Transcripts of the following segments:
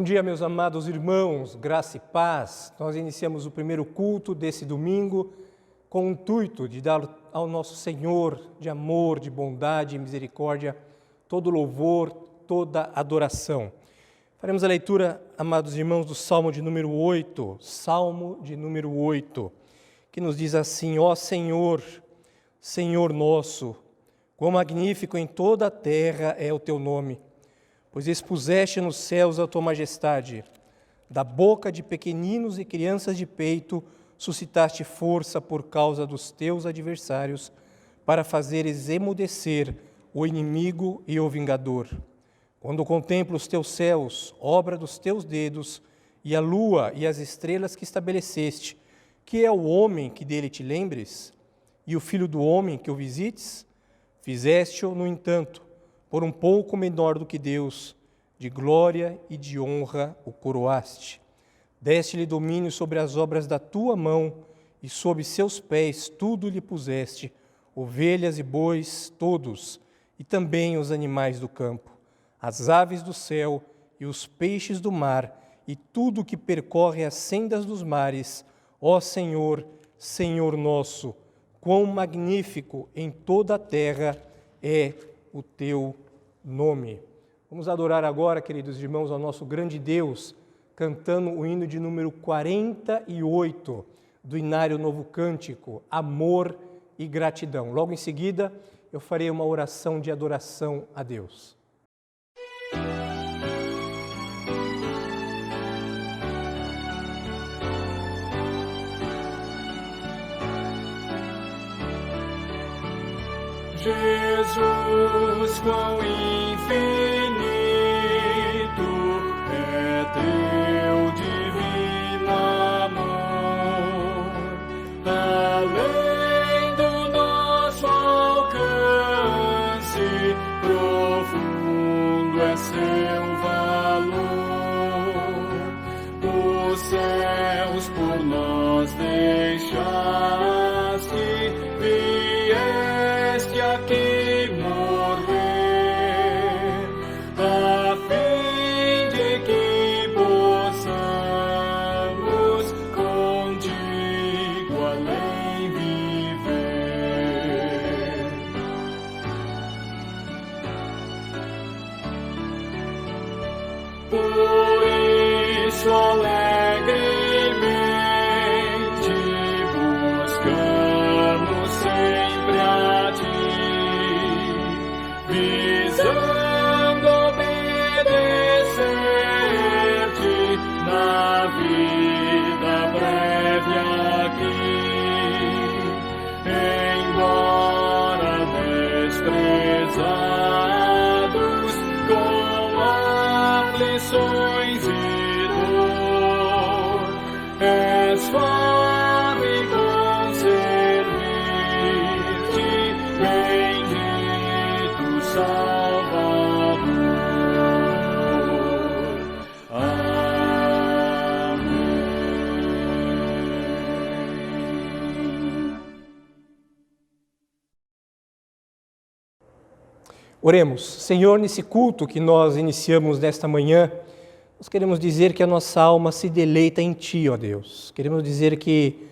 Bom dia, meus amados irmãos, graça e paz. Nós iniciamos o primeiro culto desse domingo com o intuito de dar ao nosso Senhor de amor, de bondade e misericórdia todo louvor, toda adoração. Faremos a leitura, amados irmãos, do Salmo de número 8, que nos diz assim: Ó Senhor, Senhor nosso, quão magnífico em toda a terra é o teu nome, pois expuseste nos céus a tua majestade. Da boca de pequeninos e crianças de peito suscitaste força por causa dos teus adversários, para fazeres emudecer o inimigo e o vingador. Quando contemplo os teus céus, obra dos teus dedos, e a lua e as estrelas que estabeleceste, que é o homem que dele te lembres, e o filho do homem que o visites? Fizeste-o, no entanto, por um pouco menor do que Deus, de glória e de honra o coroaste. Deste-lhe domínio sobre as obras da tua mão, e sob seus pés tudo lhe puseste, ovelhas e bois, todos, e também os animais do campo, as aves do céu e os peixes do mar, e tudo que percorre as sendas dos mares. Ó Senhor, Senhor nosso, quão magnífico em toda a terra é o teu nome. Vamos adorar agora, queridos irmãos, ao nosso grande Deus, cantando o hino de número 48 do Inário Novo Cântico, Amor e Gratidão. Logo em seguida, eu farei uma oração de adoração a Deus. Jesus, quão infinito é teu divino amor, além do nosso alcance, profundo é seu valor. Os céus por nós deixaste, aqui morrer, a fim de que possamos contigo além viver. Por isso alegremente buscamos sempre a ti, visando obedecer-te na vida breve aqui. Embora desprezados com aflições e dor, és forte em conservar-te, bendito Salvador. Amém. Oremos. Senhor, nesse culto que nós iniciamos nesta manhã, nós queremos dizer que a nossa alma se deleita em Ti, ó Deus. Queremos dizer que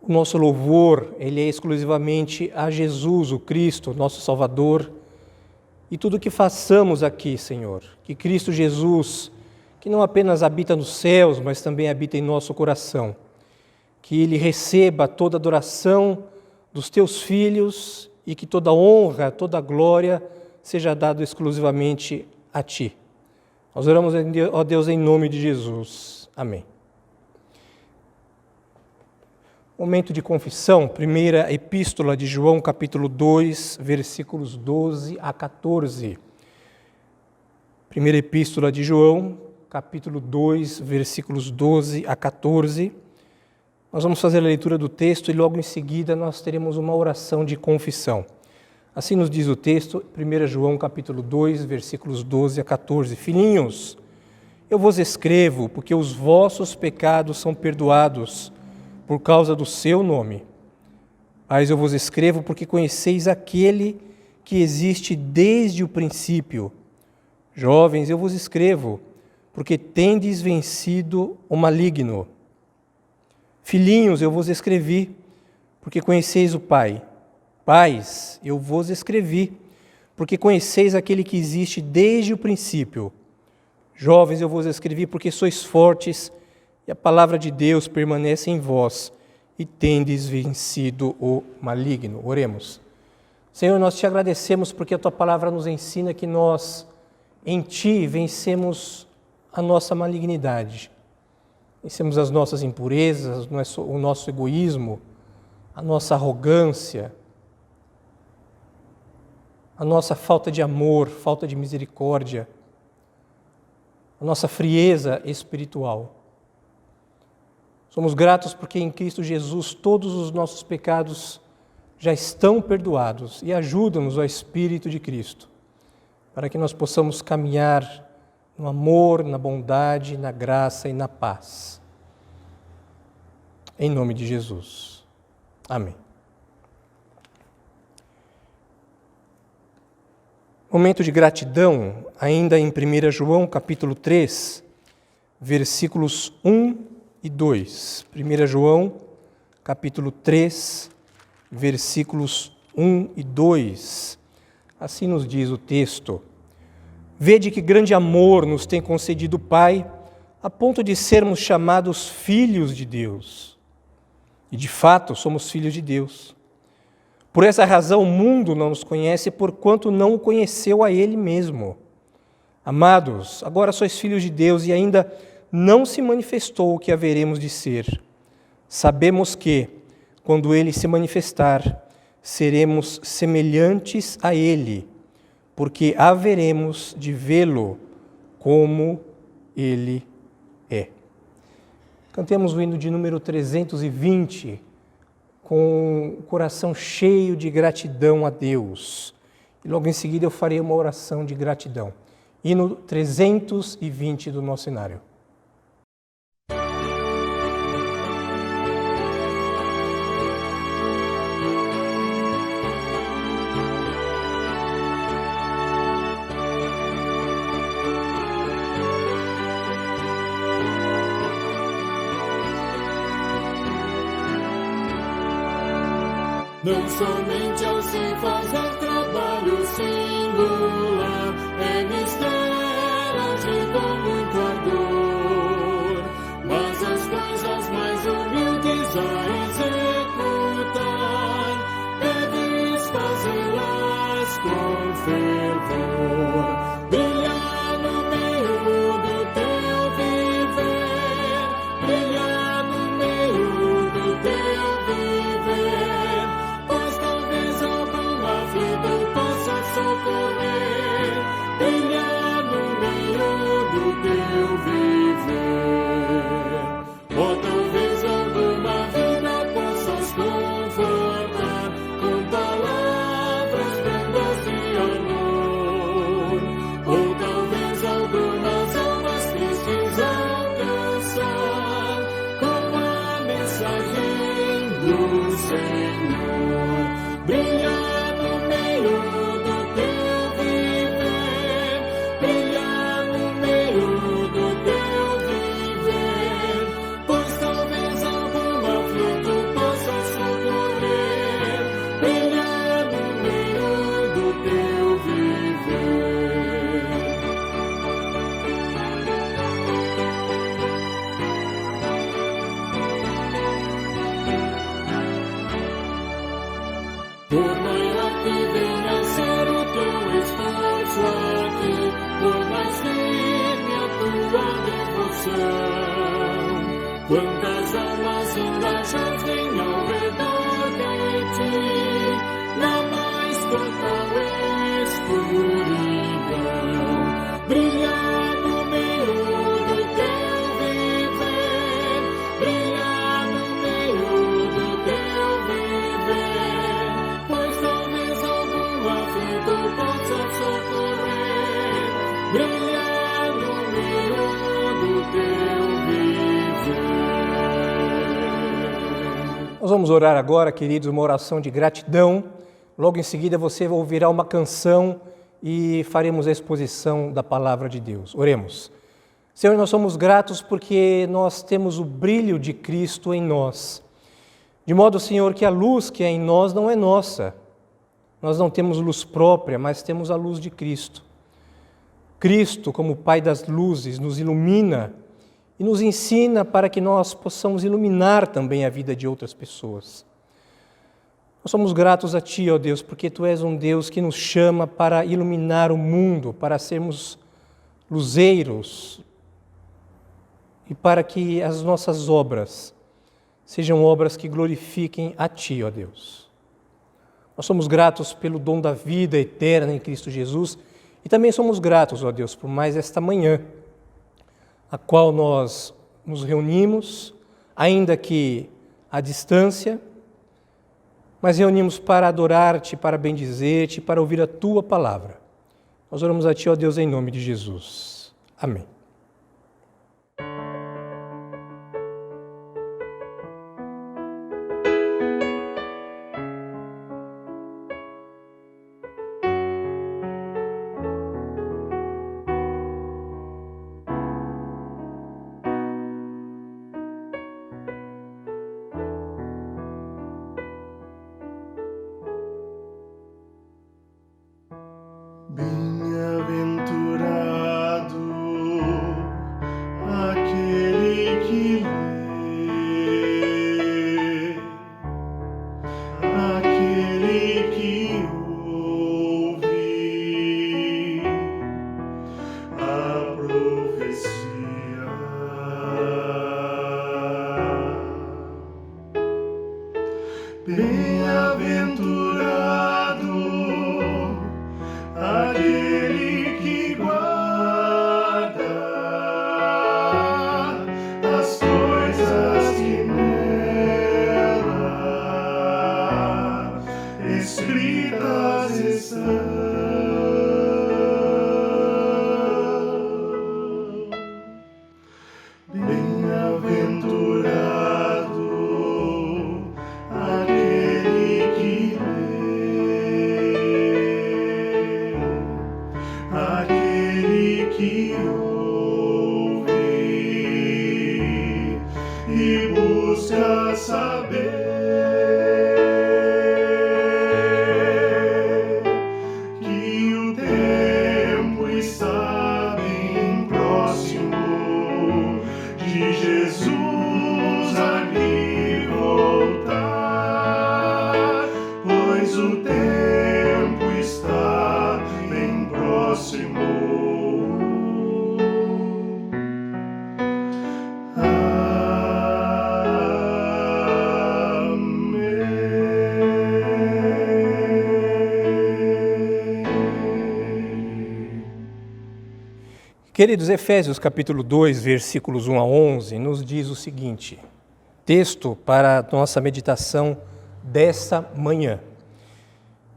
o nosso louvor, ele é exclusivamente a Jesus, o Cristo, nosso Salvador. E tudo que façamos aqui, Senhor, que Cristo Jesus, que não apenas habita nos céus, mas também habita em nosso coração, que Ele receba toda a adoração dos Teus filhos e que toda honra, toda glória seja dada exclusivamente a Ti. Nós oramos, ó Deus, em nome de Jesus. Amém. Momento de confissão, primeira epístola de João, capítulo 2, versículos 12 a 14. Primeira epístola de João, capítulo 2, versículos 12 a 14. Nós vamos fazer a leitura do texto e logo em seguida nós teremos uma oração de confissão. Assim nos diz o texto, 1 João capítulo 2, versículos 12 a 14. Filhinhos, eu vos escrevo porque os vossos pecados são perdoados por causa do seu nome. Mas eu vos escrevo porque conheceis aquele que existe desde o princípio. Jovens, eu vos escrevo porque tendes vencido o maligno. Filhinhos, eu vos escrevi, porque conheceis o Pai. Pais, eu vos escrevi, porque conheceis aquele que existe desde o princípio. Jovens, eu vos escrevi, porque sois fortes, e a palavra de Deus permanece em vós, e tendes vencido o maligno. Oremos. Senhor, nós te agradecemos porque a tua palavra nos ensina que nós, em ti, vencemos a nossa malignidade. Vencemos as nossas impurezas, o nosso egoísmo, a nossa arrogância, a nossa falta de amor, falta de misericórdia, a nossa frieza espiritual. Somos gratos porque em Cristo Jesus todos os nossos pecados já estão perdoados e ajuda-nos ao Espírito de Cristo, para que nós possamos caminhar no amor, na bondade, na graça e na paz. Em nome de Jesus. Amém. Momento de gratidão, ainda em 1 João, capítulo 3, versículos 1 e 2. 1 João, capítulo 3, versículos 1 e 2. Assim nos diz o texto: Vede que grande amor nos tem concedido o Pai, a ponto de sermos chamados filhos de Deus. E de fato somos filhos de Deus. Por essa razão o mundo não nos conhece, porquanto não o conheceu a Ele mesmo. Amados, agora sois filhos de Deus e ainda não se manifestou o que haveremos de ser. Sabemos que, quando Ele se manifestar, seremos semelhantes a Ele, porque haveremos de vê-lo como Ele é. Cantemos o hino de número 320, com o coração cheio de gratidão a Deus. E logo em seguida eu farei uma oração de gratidão. Hino 320 do nosso cenário. Não somente ao se fazer trabalho singular, é mistério agir com muito ardor, mas as coisas mais humildes a executar, deves fazê-las com fervor, brilhar no meio do teu viver, brilhar no meio do teu viver. Socorrer, brilhar no meio do teu viver. Ou talvez alguma vida possas confortar com palavras prendas de amor. Ou talvez algumas almas tristes alcançar com a mensagem do Senhor. Brilhar no meio quantas almas engajadas em ao redor de ti, na mais total escuridão, brilhar no meio do teu viver, brilhar no meio do teu viver, pois talvez algum aflito possa socorrer, brilhar no meio do teu viver. Nós vamos orar agora, queridos, uma oração de gratidão. Logo em seguida você ouvirá uma canção e faremos a exposição da palavra de Deus. Oremos. Senhor, nós somos gratos porque nós temos o brilho de Cristo em nós. De modo, Senhor, que a luz que é em nós não é nossa. Nós não temos luz própria, mas temos a luz de Cristo. Cristo, como Pai das luzes, nos ilumina e nos ensina para que nós possamos iluminar também a vida de outras pessoas. Nós somos gratos a Ti, ó Deus, porque Tu és um Deus que nos chama para iluminar o mundo, para sermos luzeiros e para que as nossas obras sejam obras que glorifiquem a Ti, ó Deus. Nós somos gratos pelo dom da vida eterna em Cristo Jesus e também somos gratos, ó Deus, por mais esta manhã, a qual nós nos reunimos, ainda que à distância, mas reunimos para adorar-Te, para bendizer-Te, para ouvir a Tua palavra. Nós oramos a Ti, ó Deus, em nome de Jesus. Amém. Bem-aventurado aquele que lê, aquele que ouve a profecia. Bem-aventurado aquele que guarda as coisas que nela escritas estão. Bem-aventurado aquele que aquele que ouve e busca saber que o tempo está bem próximo de Jesus ali voltar, pois o tempo está bem próximo. Queridos, Efésios capítulo 2, versículos 1 a 11, nos diz o seguinte, texto para a nossa meditação desta manhã.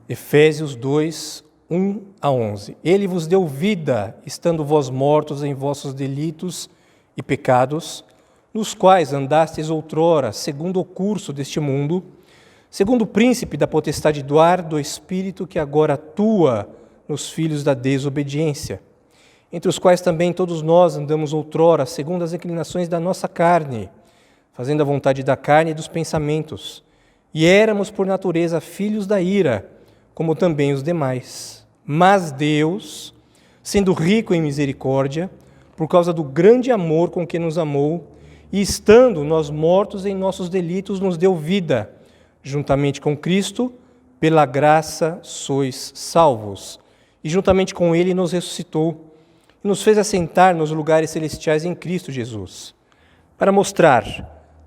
Efésios 2, 1 a 11. Ele vos deu vida, estando vós mortos em vossos delitos e pecados, nos quais andastes outrora, segundo o curso deste mundo, segundo o príncipe da potestade do ar, do espírito que agora atua nos filhos da desobediência, entre os quais também todos nós andamos outrora, segundo as inclinações da nossa carne, fazendo a vontade da carne e dos pensamentos, e éramos por natureza filhos da ira, como também os demais. Mas Deus, sendo rico em misericórdia, por causa do grande amor com que nos amou, e estando nós mortos em nossos delitos, nos deu vida, juntamente com Cristo, pela graça sois salvos, e juntamente com Ele nos ressuscitou, e nos fez assentar nos lugares celestiais em Cristo Jesus, para mostrar,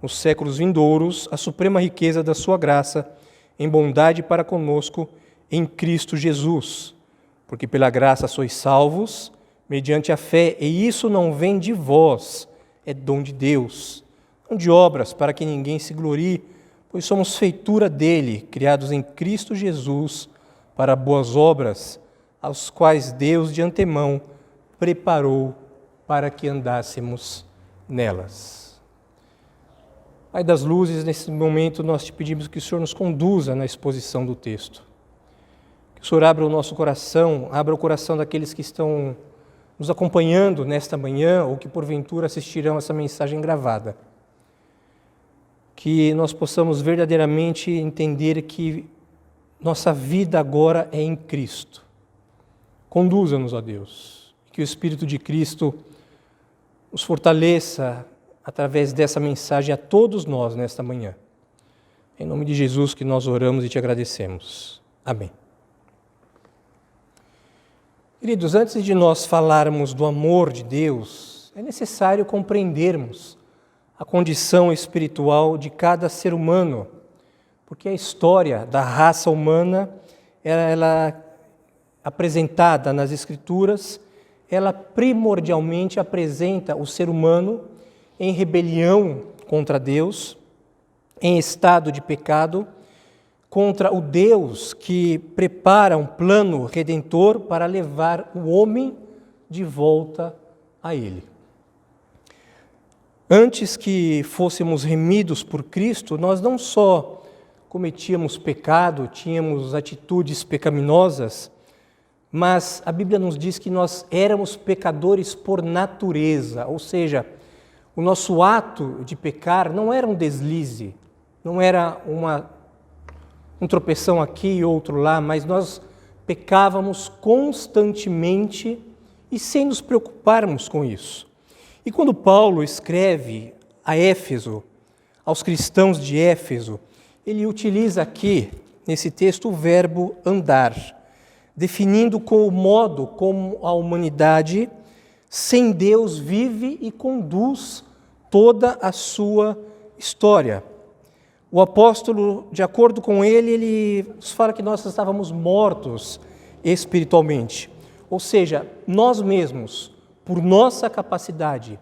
nos séculos vindouros, a suprema riqueza da sua graça, em bondade para conosco, em Cristo Jesus. Porque pela graça sois salvos, mediante a fé, e isso não vem de vós, é dom de Deus, não de obras, para que ninguém se glorie, pois somos feitura dele, criados em Cristo Jesus, para boas obras, aos quais Deus de antemão preparou para que andássemos nelas. Pai das luzes, nesse momento nós te pedimos que o Senhor nos conduza na exposição do texto. Que o Senhor abra o nosso coração, abra o coração daqueles que estão nos acompanhando nesta manhã ou que porventura assistirão essa mensagem gravada, que nós possamos verdadeiramente entender que nossa vida agora é em Cristo. Conduza-nos, ó Deus, que o Espírito de Cristo nos fortaleça através dessa mensagem a todos nós nesta manhã. Em nome de Jesus que nós oramos e te agradecemos. Amém. Queridos, antes de nós falarmos do amor de Deus, é necessário compreendermos a condição espiritual de cada ser humano, porque a história da raça humana, ela apresentada nas Escrituras, ela primordialmente apresenta o ser humano em rebelião contra Deus, em estado de pecado, contra o Deus que prepara um plano redentor para levar o homem de volta a Ele. Antes que fôssemos remidos por Cristo, nós não só cometíamos pecado, tínhamos atitudes pecaminosas, mas a Bíblia nos diz que nós éramos pecadores por natureza, ou seja, o nosso ato de pecar não era um deslize, não era um tropeção aqui e outro lá, mas nós pecávamos constantemente e sem nos preocuparmos com isso. E quando Paulo escreve a Éfeso, aos cristãos de Éfeso, ele utiliza aqui, nesse texto, o verbo andar, definindo com o modo como a humanidade, sem Deus, vive e conduz toda a sua história. O apóstolo, de acordo com ele nos fala que nós estávamos mortos espiritualmente. Ou seja, nós mesmos, por nossa capacidade,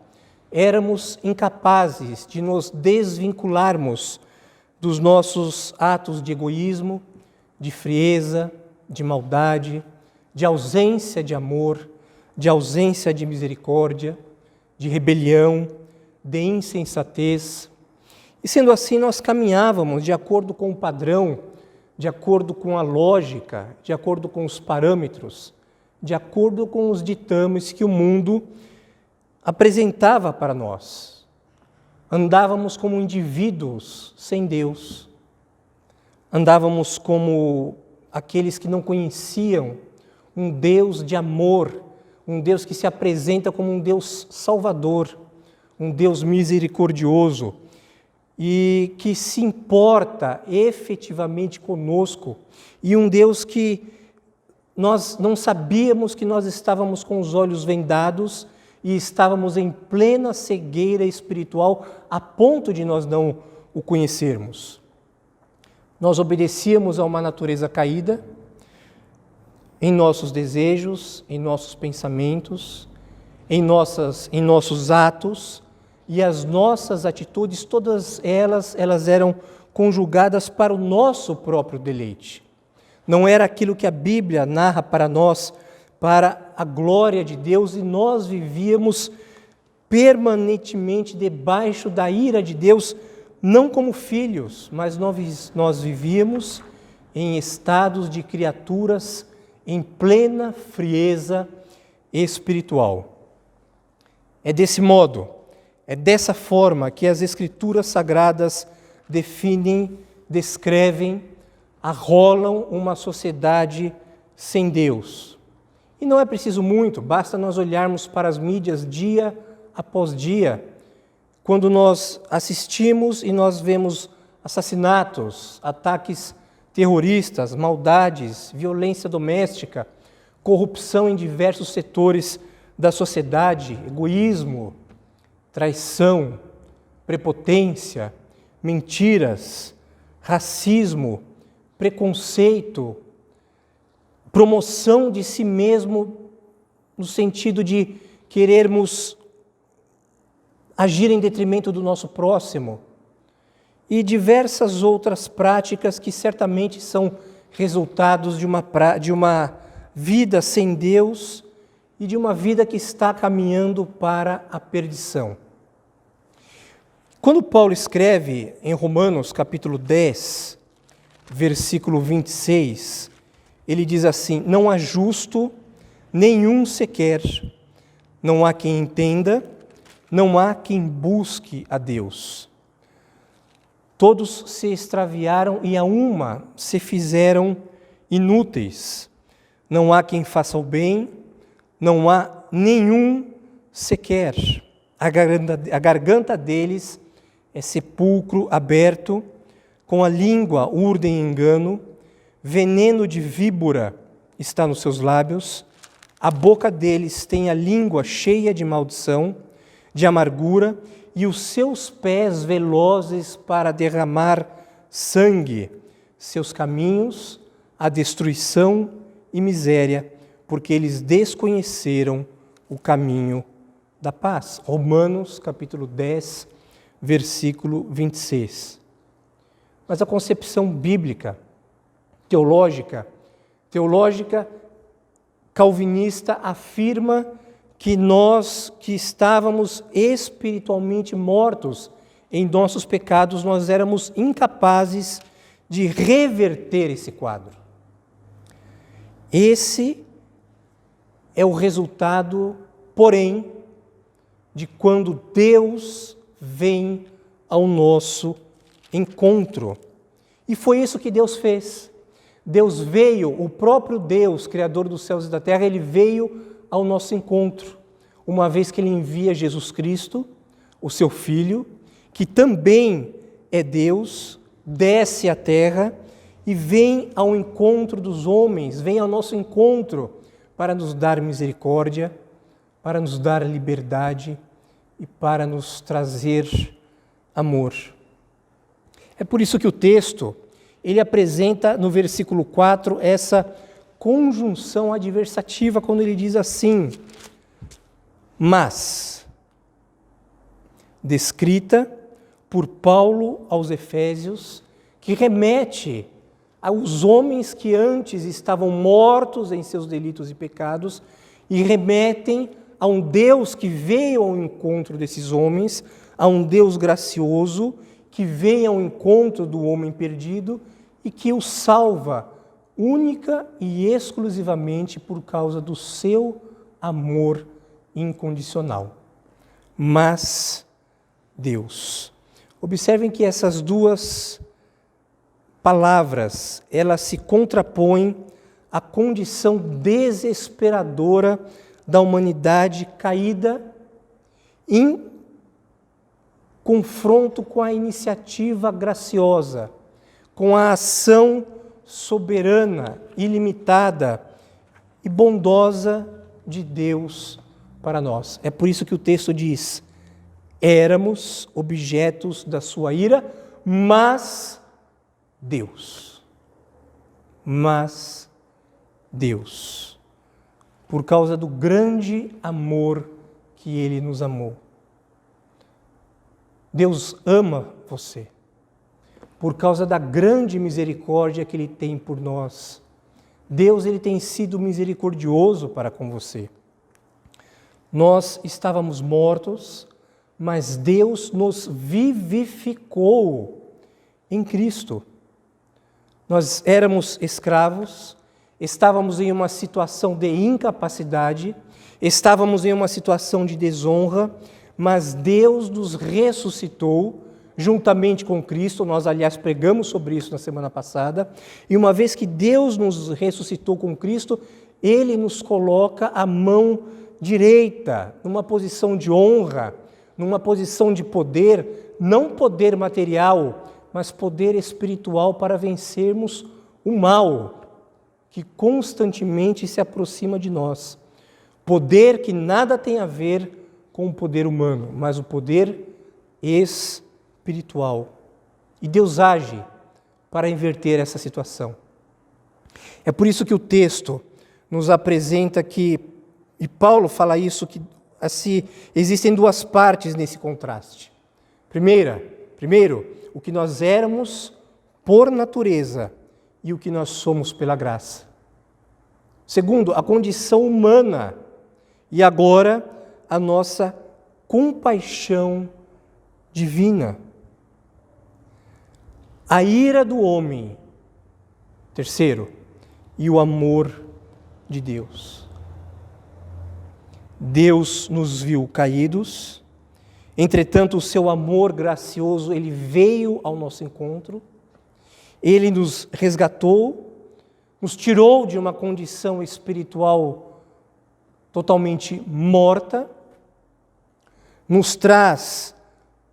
éramos incapazes de nos desvincularmos dos nossos atos de egoísmo, de frieza, de maldade, de ausência de amor, de ausência de misericórdia, de rebelião, de insensatez. E sendo assim, nós caminhávamos de acordo com o padrão, de acordo com a lógica, de acordo com os parâmetros, de acordo com os ditames que o mundo apresentava para nós. Andávamos como indivíduos sem Deus. Andávamos como aqueles que não conheciam um Deus de amor, um Deus que se apresenta como um Deus salvador, um Deus misericordioso e que se importa efetivamente conosco, e um Deus que nós não sabíamos que nós estávamos com os olhos vendados e estávamos em plena cegueira espiritual a ponto de nós não o conhecermos. Nós obedecíamos a uma natureza caída em nossos desejos, em nossos pensamentos, em nossos atos, e as nossas atitudes, todas elas eram conjugadas para o nosso próprio deleite. Não era aquilo que a Bíblia narra para nós, para a glória de Deus, e nós vivíamos permanentemente debaixo da ira de Deus, não como filhos, mas nós vivíamos em estados de criaturas em plena frieza espiritual. É desse modo, é dessa forma que as Escrituras Sagradas definem, descrevem, arrolam uma sociedade sem Deus. E não é preciso muito, basta nós olharmos para as mídias dia após dia, quando nós assistimos e nós vemos assassinatos, ataques terroristas, maldades, violência doméstica, corrupção em diversos setores da sociedade, egoísmo, traição, prepotência, mentiras, racismo, preconceito, promoção de si mesmo no sentido de querermos agir em detrimento do nosso próximo, e diversas outras práticas que certamente são resultados de uma vida sem Deus e de uma vida que está caminhando para a perdição. Quando Paulo escreve em Romanos capítulo 10, versículo 26, ele diz assim: não há justo nenhum sequer, não há quem entenda, não há quem busque a Deus. Todos se extraviaram e a uma se fizeram inúteis. Não há quem faça o bem, não há nenhum sequer. A garganta deles é sepulcro aberto, com a língua urdem engano, veneno de víbora está nos seus lábios, a boca deles tem a língua cheia de maldição, de amargura, e os seus pés velozes para derramar sangue, seus caminhos, a destruição e miséria, porque eles desconheceram o caminho da paz. Romanos, capítulo 10, versículo 26. Mas a concepção bíblica, teológica, calvinista afirma que nós que estávamos espiritualmente mortos em nossos pecados, nós éramos incapazes de reverter esse quadro. Esse é o resultado, porém, de quando Deus vem ao nosso encontro. E foi isso que Deus fez. Deus veio, o próprio Deus, Criador dos céus e da terra, Ele veio ao nosso encontro, uma vez que Ele envia Jesus Cristo, o seu Filho, que também é Deus, desce à terra e vem ao encontro dos homens, vem ao nosso encontro para nos dar misericórdia, para nos dar liberdade e para nos trazer amor. É por isso que o texto, ele apresenta no versículo 4 essa conjunção adversativa quando ele diz assim: mas, descrita por Paulo aos Efésios, que remete aos homens que antes estavam mortos em seus delitos e pecados e remetem a um Deus que veio ao encontro desses homens, a um Deus gracioso que vem ao encontro do homem perdido e que o salva única e exclusivamente por causa do seu amor incondicional. Mas Deus. Observem que essas duas palavras, elas se contrapõem à condição desesperadora da humanidade caída em confronto com a iniciativa graciosa, com a ação soberana, ilimitada e bondosa de Deus para nós. É por isso que o texto diz: éramos objetos da sua ira, mas Deus, por causa do grande amor que Ele nos amou. Deus ama você, por causa da grande misericórdia que Ele tem por nós. Deus, Ele tem sido misericordioso para com você. Nós estávamos mortos, mas Deus nos vivificou em Cristo. Nós éramos escravos, estávamos em uma situação de incapacidade, estávamos em uma situação de desonra, mas Deus nos ressuscitou juntamente com Cristo. Nós, aliás, pregamos sobre isso na semana passada. E uma vez que Deus nos ressuscitou com Cristo, Ele nos coloca a mão direita, numa posição de honra, numa posição de poder, não poder material, mas poder espiritual para vencermos o mal que constantemente se aproxima de nós. Poder que nada tem a ver com o poder humano, mas o poder espiritual. E Deus age para inverter essa situação. É por isso que o texto nos apresenta que, e Paulo fala isso, que assim, existem duas partes nesse contraste. Primeiro, o que nós éramos por natureza e o que nós somos pela graça. Segundo, a condição humana e agora a nossa compaixão divina. A ira do homem. Terceiro, e o amor de Deus. Deus nos viu caídos, entretanto o seu amor gracioso, ele veio ao nosso encontro, ele nos resgatou, nos tirou de uma condição espiritual totalmente morta, nos traz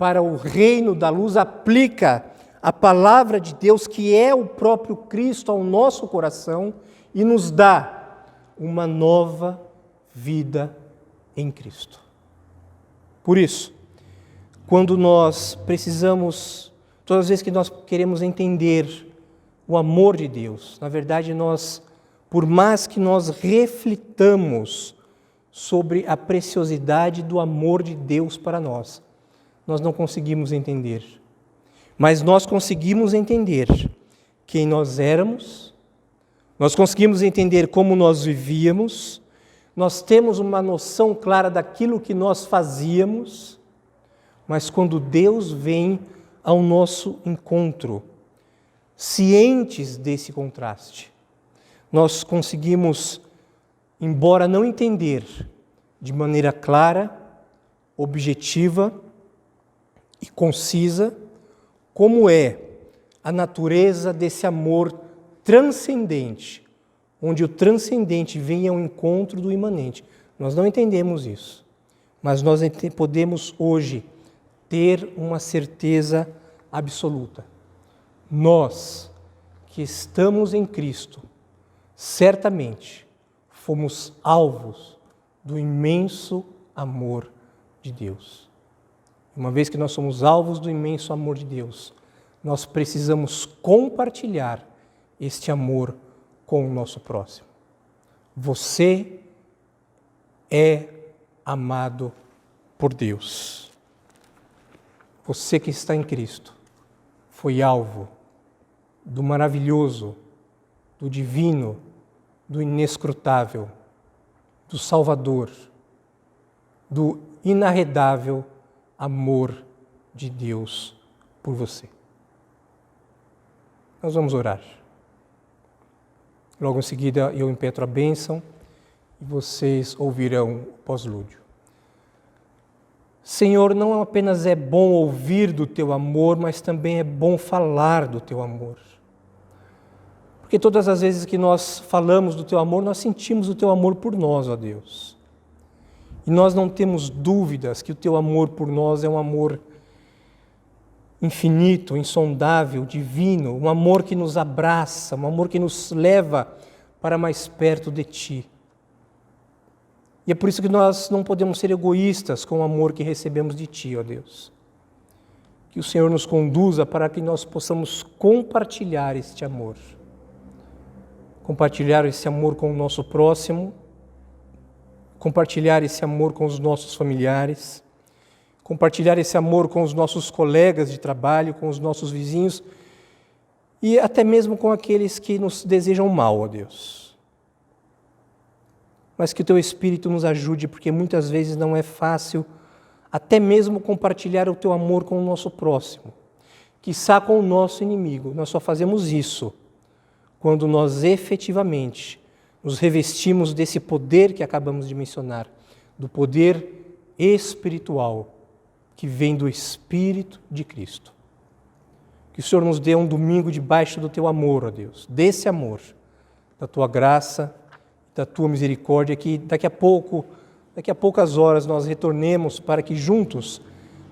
para o reino da luz, aplica a palavra de Deus, que é o próprio Cristo, ao nosso coração e nos dá uma nova vida em Cristo. Por isso, quando nós precisamos, todas as vezes que nós queremos entender o amor de Deus, na verdade nós, por mais que nós reflitamos sobre a preciosidade do amor de Deus para nós não conseguimos entender. Mas nós conseguimos entender quem nós éramos, nós conseguimos entender como nós vivíamos, nós temos uma noção clara daquilo que nós fazíamos, mas quando Deus vem ao nosso encontro, cientes desse contraste, nós conseguimos, embora não entender de maneira clara, objetiva e concisa, como é a natureza desse amor transcendente, onde o transcendente vem ao encontro do imanente. Nós não entendemos isso, mas nós podemos hoje ter uma certeza absoluta. Nós que estamos em Cristo, certamente fomos alvos do imenso amor de Deus. Uma vez que nós somos alvos do imenso amor de Deus, nós precisamos compartilhar este amor com o nosso próximo. Você é amado por Deus. Você que está em Cristo foi alvo do maravilhoso, do divino, do inescrutável, do Salvador, do inarredável amor de Deus por você. Nós vamos orar. Logo em seguida eu impetro a bênção e vocês ouvirão o pós-lúdio. Senhor, não apenas é bom ouvir do Teu amor, mas também é bom falar do Teu amor. Porque todas as vezes que nós falamos do Teu amor, nós sentimos o Teu amor por nós, ó Deus. E nós não temos dúvidas que o Teu amor por nós é um amor infinito, insondável, divino, um amor que nos abraça, um amor que nos leva para mais perto de Ti. E é por isso que nós não podemos ser egoístas com o amor que recebemos de Ti, ó Deus. Que o Senhor nos conduza para que nós possamos compartilhar este amor. Compartilhar esse amor com o nosso próximo, compartilhar esse amor com os nossos familiares, compartilhar esse amor com os nossos colegas de trabalho, com os nossos vizinhos e até mesmo com aqueles que nos desejam mal, ó Deus. Mas que o Teu Espírito nos ajude, porque muitas vezes não é fácil até mesmo compartilhar o Teu amor com o nosso próximo, quiçá com o nosso inimigo. Nós só fazemos isso quando nós efetivamente nos revestimos desse poder que acabamos de mencionar, do poder espiritual que vem do Espírito de Cristo. Que o Senhor nos dê um domingo debaixo do Teu amor, ó Deus, desse amor, da Tua graça, da Tua misericórdia, que daqui a poucas horas nós retornemos para que juntos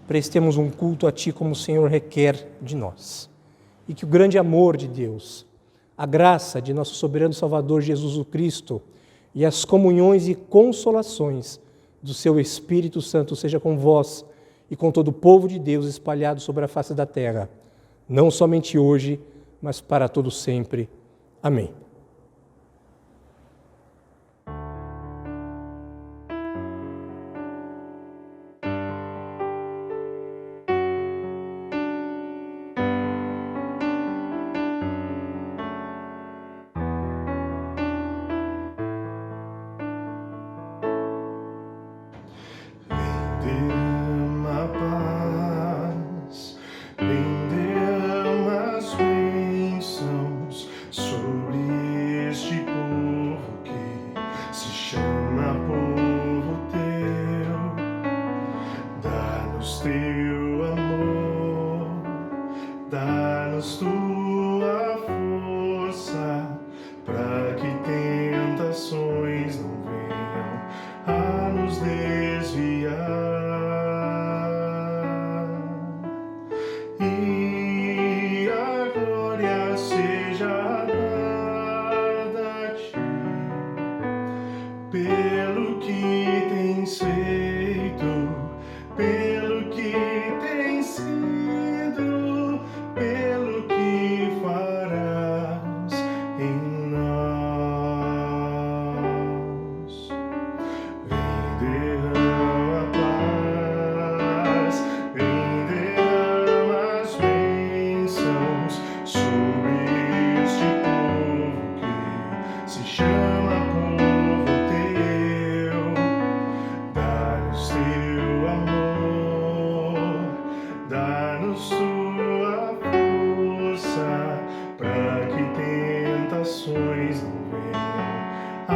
prestemos um culto a Ti como o Senhor requer de nós. E que o grande amor de Deus, a graça de nosso soberano Salvador Jesus o Cristo e as comunhões e consolações do Seu Espírito Santo seja com vós e com todo o povo de Deus espalhado sobre a face da terra, não somente hoje, mas para todo sempre. Amém. Derrama paz, vem derrama as bênçãos sobre pelo que tens feito, pelo que tens sido, pelo que farás em nós. Vem, derrama a paz, vem, derrama as bênçãos sobre este povo que se chama povo teu. Dá-nos teu amor, dá-nos tua força, para que tentações não venham a